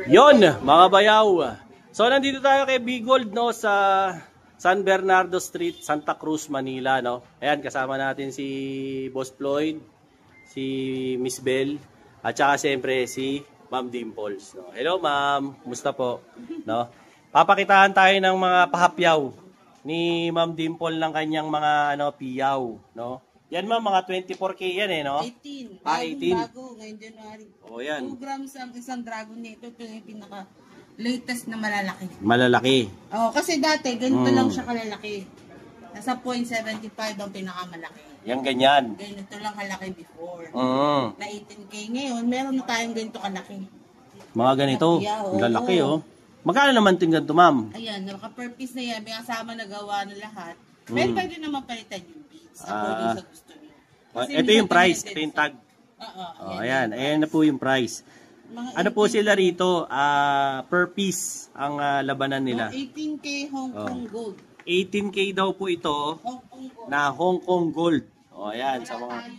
Yon, mga bayaw. So, nandito tayo kay Bigold, no, sa San Bernardo Street, Santa Cruz, Manila, no. Ayan, kasama natin si Boss Floyd, si Miss Bell, at saka siyempre si Ma'am Dimples, no. Hello, Ma'am. Kumusta po? No. Papakitaan tayo ng mga pahapyaw ni Ma'am Dimple ng kanyang mga piyaw, no. Yan, Ma'am, mga 24K yan eh, no? 18. 18. Bago, ngayong January. O, yan. 2 grams ang isang dragon nito. Ito yung pinaka-latest na malalaki. Malalaki. Oh, kasi dati, ganito lang siya kalalaki. Nasa 0.75 ang pinakamalaki. Yan, ganyan. Ganito lang kalaki before. Mm. Na 18K ngayon, meron na tayong ganito kalaki. Mga ganito. Lalaki, oh. Magkano naman ito ganito, Ma'am? Ayan, naka-per piece na yan. May kasama na gawa na lahat. Pero pwede naman palitan yung beads. According sa gusto niyo. Ito yung price. Ito yung tag. Oo. Ayan. Ayan na po yung price. Ano po sila rito? Per piece ang labanan nila. 18K Hong Kong Gold. 18K daw po ito Hong Kong Gold. na Hong Kong Gold. O, ayan. Sa mga...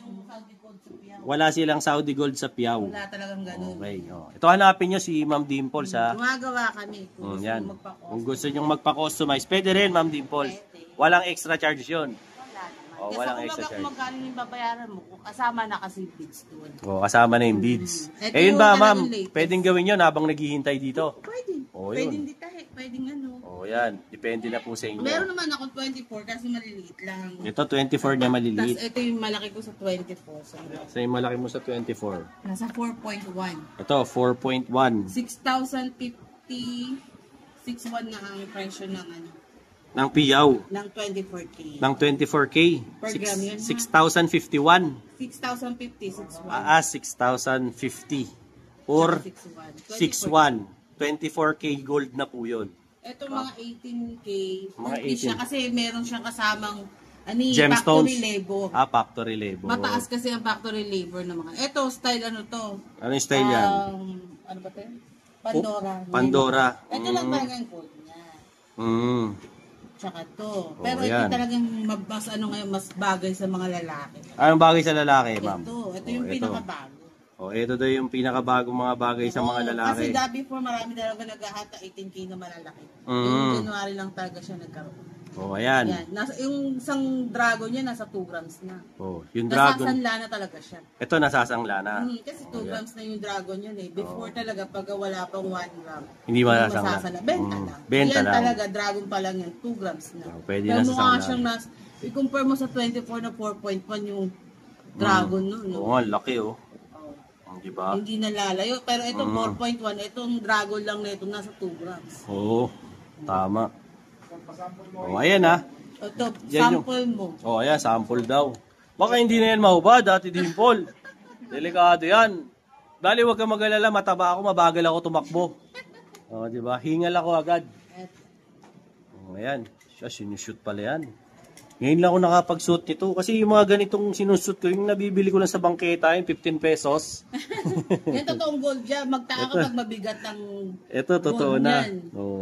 Wala silang Saudi Gold sa piyaw. Wala talagang ganun. Okay. O. Ito hanapin nyo si Ma'am Dimples, ha? Gumagawa kami. Kung gusto yan. nyo magpa-customize. Kung gusto nyo magpa-customize, pwede rin, Ma'am Dimples. Walang extra charge yun. Kasi walang kung extra charge. magkano yung babayaran mo, kasama na kasi beads doon. Kasama na yung beads. Ito Yun ba, yung Ma'am? latest. Pwedeng gawin yun habang naghihintay dito. Pwede. Yun. Pwedeng ditahe. Pwedeng ano. Yan. Depende na po sa inyo. Meron naman ako 24 kasi maliliit lang. Ito, 24 niya maliliit. Tapos ito yung malaki ko sa 24. Sa yung malaki mo sa 24. Nasa 4.1. Ito, 4.1. 6,050. 6.1 na ang presyo ng ano. Ng piyaw. Ng 24K. Ng 24K. Per gram yun, 6,051. 6,050, 6.1. 6,050. Or 6,1. 24K gold na po yun. Ito mga 18K. Mga 18. Siya kasi meron siyang kasamang Gemstones. factory labor. Factory labor. Mataas kasi ang factory labor ng mga. Ito, style ano to? Ano yung style yan? Ano ba ito? Pandora. Pandora. Ito lang talagang gold niya. Tsaka to. Pero ito talagang mas bagay sa mga lalaki. Anong bagay sa lalaki, Ma'am? Ito yung pinakabago. Ito daw yung pinakabagong mga bagay sa mga lalaki. Kasi dati before marami talaga naghahata 18K na malalaki. Yung January lang talaga siya nagkaroon. Ayan. Yung isang dragon niya nasa 2 grams na. Yung dragon. Nasasanla na talaga siya. Ito nasasangla na. Kasi 2 grams na yung dragon yun eh. Before talaga pag wala pang 1 gram. Hindi masasangla. Benta lang. Benta yan lang. talaga, dragon pa lang yan. 2 grams na. Pwede pero nasasangla. mukha siyang i-compare mo sa 24 na 4.1 yung dragon nun. No? Oo, laki oh. Diba? Hindi nalalayo. Pero ito 4.1, itong dragon lang na ito nasa 2 grams. Tama. Ayan ha. Ito, sample mo. Ayan, sample daw. Baka hindi na yan mahubad, Ate Dimple. Delikado yan. Dali, huwag kang mag-alala, mataba ako, mabagal ako tumakbo. Diba? Hingal ako agad. Ayan. Siya, sinushoot pala yan. Ngayon lang ako nakapag-shoot nito. Kasi yung mga ganitong sinushoot ko, yung nabibili ko lang sa bangketa, yung 15 pesos. Yan totoong gold dyan. Magtaka ka pag mabigat ng ito, totoo na.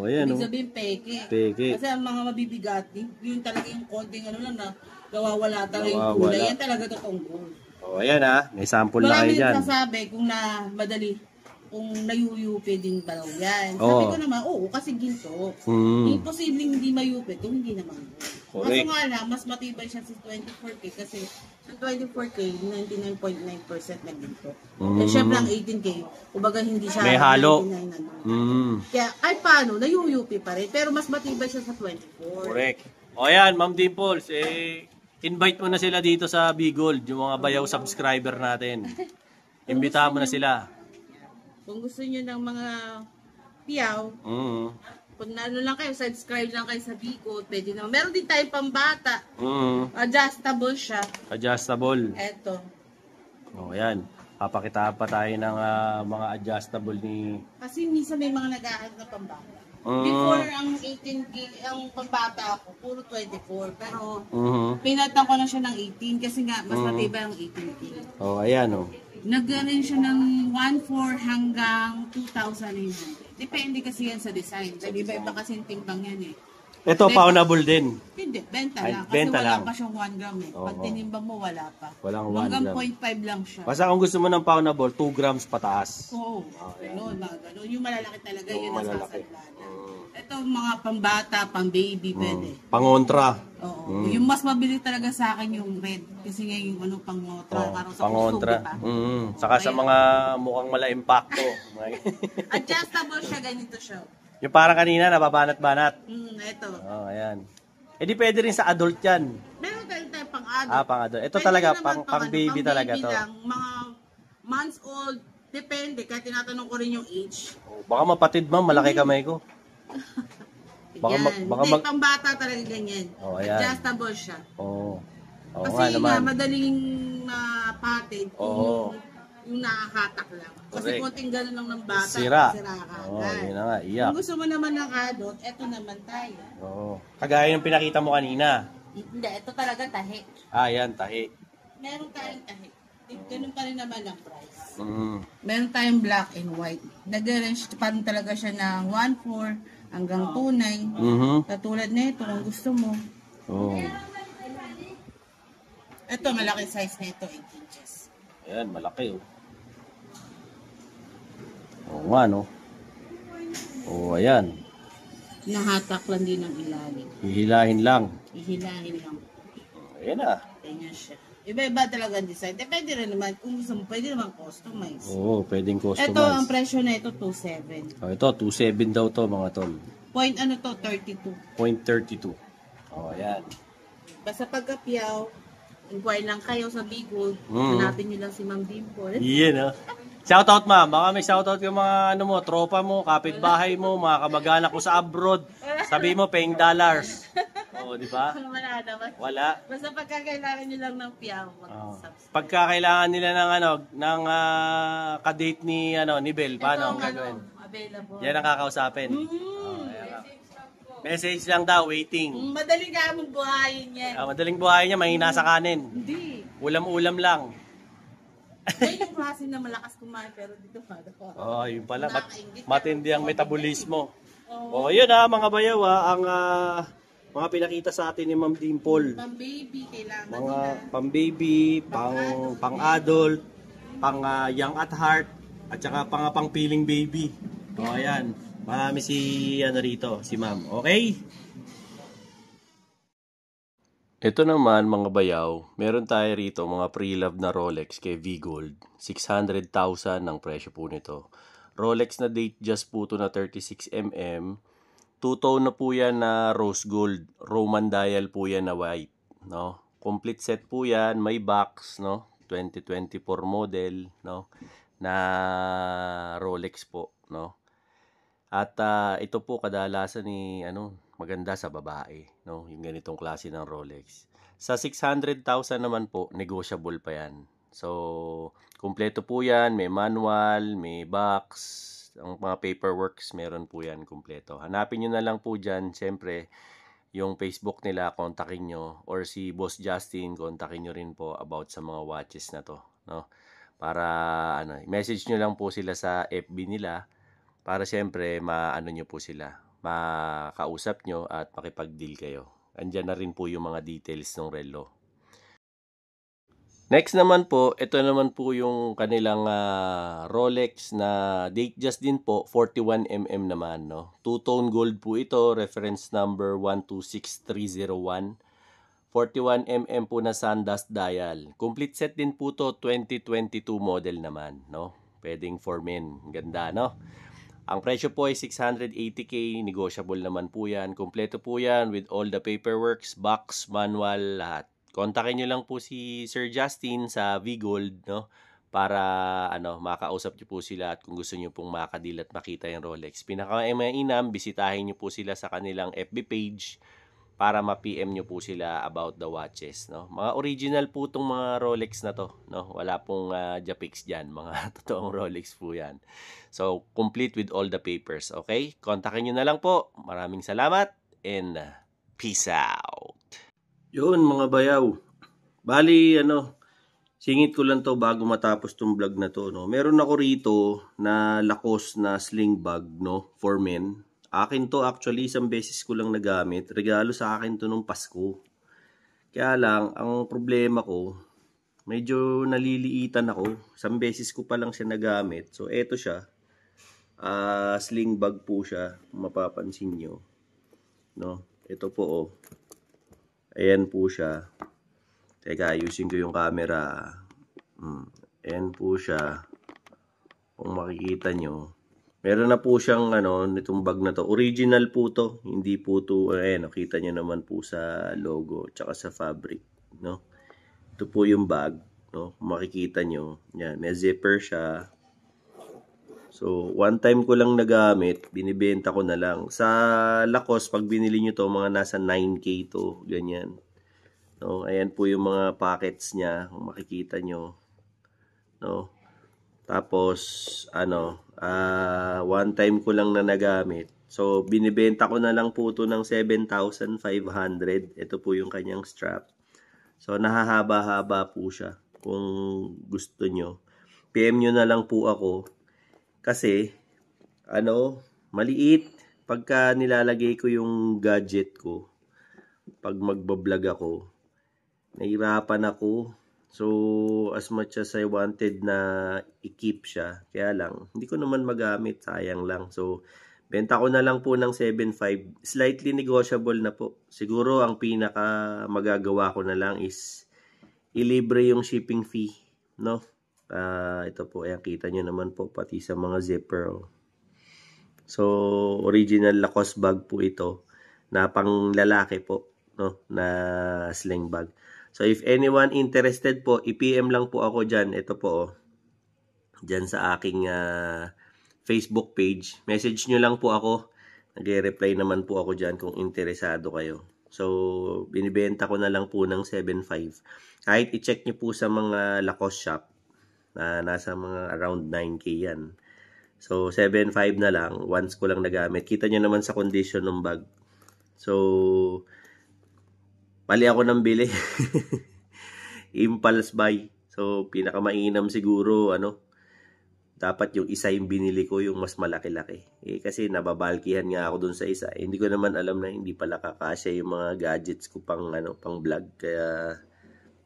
Ayan. Ibig sabihin, peke. Kasi ang mga mabibigat, yun talaga yung konting lang na nawawala talaga yung kulay. Yan talaga totoong gold. Ayan ha. May sample na kayo dyan. Marami nagsasabi kung madali. Kung nayuyupi din ba daw yan. Sabi ko naman, kasi ginto. Imposibleng hindi mayupi kung hindi naman. Kaso nga lang, mas matibay siya sa 24K kasi sa 24K, 99.9% na ginto. Siyempre ang 18K, kumbaga hindi siya may halo. 99. Kaya kahit paano, nayuyupi pa rin. Pero mas matibay siya sa 24. Correct. Ayan, Ma'am Dimples, invite mo na sila dito sa Bigold, yung mga bayaw subscriber natin. Imbitahan mo na sila. Kung gusto niyo ng mga piyaw, kung lang kayo, subscribe lang kayo sa Bigold, pwede naman. Meron din tayong pambata. Adjustable siya. Adjustable. Eto. Ayan. Papakitaan pa tayo ng mga adjustable ni... Kasi minsan may mga nag-aad na pambata. Before, ang 18K, ang pambata ako, puro 24. Pero, pinatan ko na siya ng 18 kasi nga, mas matibay ang 18K. Ayan Nag-rin siya ng 1.4 hanggang 2,800. Depende kasi yan sa design. Iba-iba kasi yung timbang yan eh. Ito, paunable din. Hindi, benta Ay, lang. Kasi benta wala lang. pa siyang 1 gram eh. Pag tinimba mo, wala pa. Walang 1 Hanggang gram. 0.5 lang siya. Basta kung gusto mo ng paunable, 2 grams pataas. Oo. Ganun, mga ganun. Yung malalaki talaga, Yung yun ang malalaki. sasadlanan. Ito, mga pambata, pang-baby, pwede. Pangontra. Oo. Yung mas mabili talaga sa akin yung red. Kasi nga yung ano, pangontra. Parang sa Pangontra. Saka sa mga mukhang mala impacto. Adjustable siya, ganito siya. Yung parang kanina, nababanat-banat. Ito. Oh, ayan. Eh di pwede rin sa adult yan. Meron tayo pang-adult. Pang-adult. Ito Pwede talaga, naman pang-baby talaga to. Lang, mga months old, depende. Kaya tinatanong ko rin yung age. Baka mapatid ma'am, malaki kamay ko. Hindi, pang-bata talaga ganyan. Ayan. Adjustable siya. Kasi Kasi nga, madaling mapatid yung nakakatak lang. Kasi konting gano'n lang ng bata. Sira ka. yun na nga, iyak. Kung gusto mo naman ng adult, eto naman tayo. Kagaya yung pinakita mo kanina. Hindi, ito talaga tahi. Yan, tahi. Meron tayong tahi. Ganun pa rin naman ang price. Meron tayong black and white. Nag-range pa rin talaga siya ng 1.4 hanggang 2.9. Katulad nito kung gusto mo. Ito, malaki size nito, 8 inches. Ayan, malaki nga, no? Ayan. Nahatak lang din ang ilalim. Hihilahin lang. Hihilahin lang. Ayan na. Ganyan siya. Iba-iba talaga ang design. Depende rin naman. Kung gusto mo, pwede naman customize. Pwedeng customize. Ito, ang presyo na ito, 2.7. Ito, 2.7 daw to, mga tol. Point ano to, 32. 0.32. Ayan. Basta pagkapiyaw, inquire lang kayo sa Bicol. Hanapin nyo lang si Ma'am Dimple. Iyan, Shoutout, ma'am. Baka may shoutout yung mga tropa mo, kapitbahay mo, mga kamag-anak ko sa abroad. Sabi mo, paying dollars. Di ba? Wala naman. Wala. Basta pagkakailangan nyo lang ng piyaw. Pagkakailangan nila ng ka-date ni Bel, paano ang gagawin? Available. Yan ang kakausapin. Message lang daw, waiting. Madaling ka mong buhayin yan. Madaling buhayin niya, mahina sa kanin. Hindi. Ulam-ulam lang. Yan yung klase na malakas kumain, pero dito pa. Yun pala. Matindi ang metabolismo. Yun mga bayaw, ang mga pinakita sa atin ni Ma'am Dimple. Pang-baby, kailangan mga pang-baby, pang-adult, pang-young at heart, at saka pang-piling baby. Ayan. Marami si si Ma'am. Okay? Ito naman mga bayaw, meron tayo rito mga pre-love na Rolex kay V-Gold. 600,000 ang presyo po nito. Rolex na date just po ito na 36mm. Two-tone na po yan na rose gold. Roman dial po yan na white. No? Complete set po yan. May box. No? 2024 model. No? Na Rolex po. No? At ito po kadalasan ni maganda sa babae, no? Yung ganitong klase ng Rolex. Sa 600,000 naman po, negotiable pa 'yan. So, kumpleto po 'yan, may manual, may box, ang mga paperworks meron po 'yan kumpleto. Hanapin niyo na lang po diyan, siyempre, yung Facebook nila, kontakin nyo, or si Boss Justin, kontakin nyo rin po about sa mga watches na to, no? Para message nyo lang po sila sa FB nila. Para siyempre, nyo po sila, makausap nyo at makipag-deal kayo. Andyan na rin po yung mga details ng relo. Next naman po, ito naman po yung kanilang Rolex na date just din po, 41mm naman. No? Two-tone gold po ito, reference number 126301. 41mm po na Sandust dial. Complete set din po to, 2022 model naman. No? Pwedeng for men. Ganda, no? Ang presyo po ay 680k, negotiable naman po yan. Kompleto po yan with all the paperworks, box, manual, lahat. Kontakin nyo lang po si Sir Justin sa V-Gold, no? Para makausap nyo po sila at kung gusto nyo pong makadil at makita yung Rolex. Pinaka-mainam, bisitahin nyo po sila sa kanilang FB page para ma-PM nyo po sila about the watches, no? Mga original po itong mga Rolex na to, no? Wala pong Japix dyan, mga totoong Rolex po yan. So, complete with all the papers, okay? Kontakin nyo na lang po. Maraming salamat and peace out. Yun mga bayaw. Bali, singit ko lang to bago matapos tong vlog na to, no? Meron ako rito na Lacoste na sling bag, no? For men. Akin to actually, isang beses ko lang nagamit. Regalo sa akin to nung Pasko. Kaya lang, ang problema ko, medyo naliliitan ako. Isang beses ko pa lang siya nagamit. So, eto siya. Sling bag po siya. Mapapansin nyo. No? Ito po, oh. Ayan po siya. Teka, ayusin ko yung camera. Ayan po siya. Kung makikita nyo. Meron na po siyang nitong bag na to. Original po to. Hindi po to, nakita nyo naman po sa logo tsaka sa fabric, no? Ito po yung bag, no? Kung makikita nyo. Yan, may zipper siya. So, one time ko lang nagamit, binibenta ko na lang. Sa Lacoste, pag binili nyo to, mga nasa 9K to, ganyan. No, ayan po yung mga pockets niya, kung makikita nyo. No? Tapos, one time ko lang na nagamit. So, binibenta ko na lang po ito ng 7,500. Ito po yung kanyang strap. So, nahahaba-haba po siya. Kung gusto nyo, PM nyo na lang po ako. Kasi, maliit. Pagka nilalagay ko yung gadget ko, pag magbablog ako, nahirapan ako. So, as much as I wanted na i-keep siya, kaya lang, hindi ko naman magamit, sayang lang. So, benta ko na lang po ng 7.5. Slightly negotiable na po. Siguro, ang pinaka magagawa ko na lang is ilibre yung shipping fee, no? Ito po, ayan, kita nyo naman po, pati sa mga zipper. Oh. So, original Lacoste bag po ito, na pang lalaki po, no? Na sling bag. So, if anyone interested po, i-PM lang po ako dyan. Ito po, oh. Dyan sa aking Facebook page. Message nyo lang po ako. Nag-reply naman po ako dyan kung interesado kayo. So, binibenta ko na lang po ng 7.5. Kahit i-check nyo po sa mga Lacoste shop, na nasa mga around 9K yan. So, 7.5 na lang. Once ko lang nagamit. Kita nyo naman sa condition ng bag. So, mali ako ng bili. Impulse buy. So, pinakamainam siguro, dapat yung isa yung binili ko, yung mas malaki-laki. Kasi nababalkihan nga ako dun sa isa. Hindi ko naman alam na hindi pala kakasya yung mga gadgets ko pang vlog. Kaya,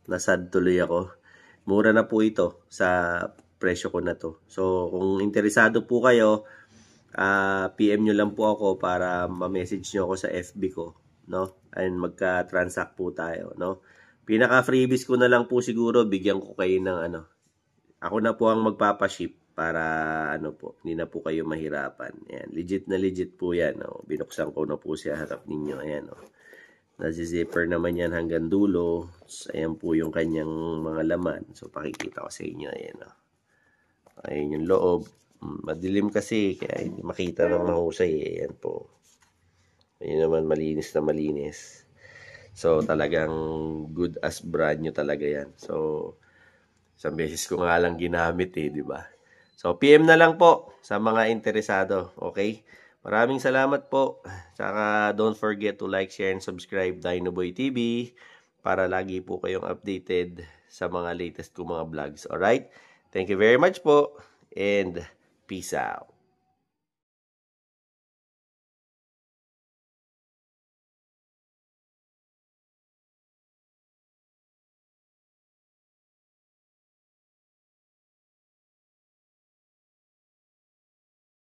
nasad tuloy ako. Mura na po ito sa presyo ko na to. So, kung interesado po kayo, PM nyo lang po ako para ma-message nyo ako sa FB ko. No? And magka-transact po tayo, no? Pinaka-freebies ko na lang po siguro, bigyan ko kayo ng ako na po ang magpapa-ship para po, hindi na po kayo mahirapan. Ayan, legit na legit po yan, no? Binuksan ko na po siya harap ninyo, ayan, no? Nasi-zipper naman yan hanggang dulo. So, ayan po yung kanyang mga laman. So, pakikita ko sa inyo, ayan, no? Ayan yung loob. Madilim kasi, kaya hindi makita ng mahusay, ayan po. Ayun naman, malinis na malinis. So, talagang good as brand new talaga yan. So, isang beses ko nga lang ginamit di ba? So, PM na lang po sa mga interesado. Okay? Maraming salamat po. Saka, don't forget to like, share, and subscribe Dinoboy TV para lagi po kayong updated sa mga latest ko mga vlogs. Alright? Thank you very much po. And peace out.